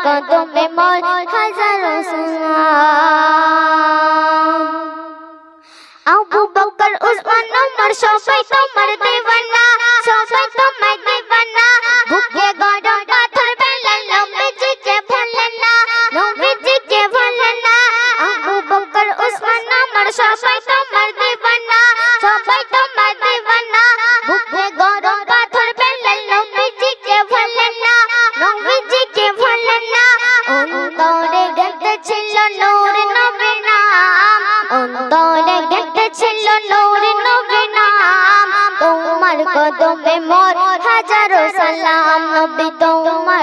কদমে মোর হাজারো সালাম। আবু বকর উসমান ওমর সবাই তোমার দেওয়ানা, সবাই তোমার দেওয়ানা। বুকে গরম পাথর ফেললেন নবীজিকে ভুললেন না, নবীজিকে ভুললেন না। আবু বকর উসমান ওমর সবাই তোমার দেওয়ানা, সবাই তোমার দেওয়ানা। বুকে গরম পাথর ফেললেন নবীজিকে ভুললেন না, নবীজিকে ভুললেন না। অন্তরে গেঁথে ছিল নূর নবীর নাম, অন্তরে গেঁথে ছিল নূর নবীর নাম। তোমার কদমে মোর হাজারো সালাম, নবী তোমার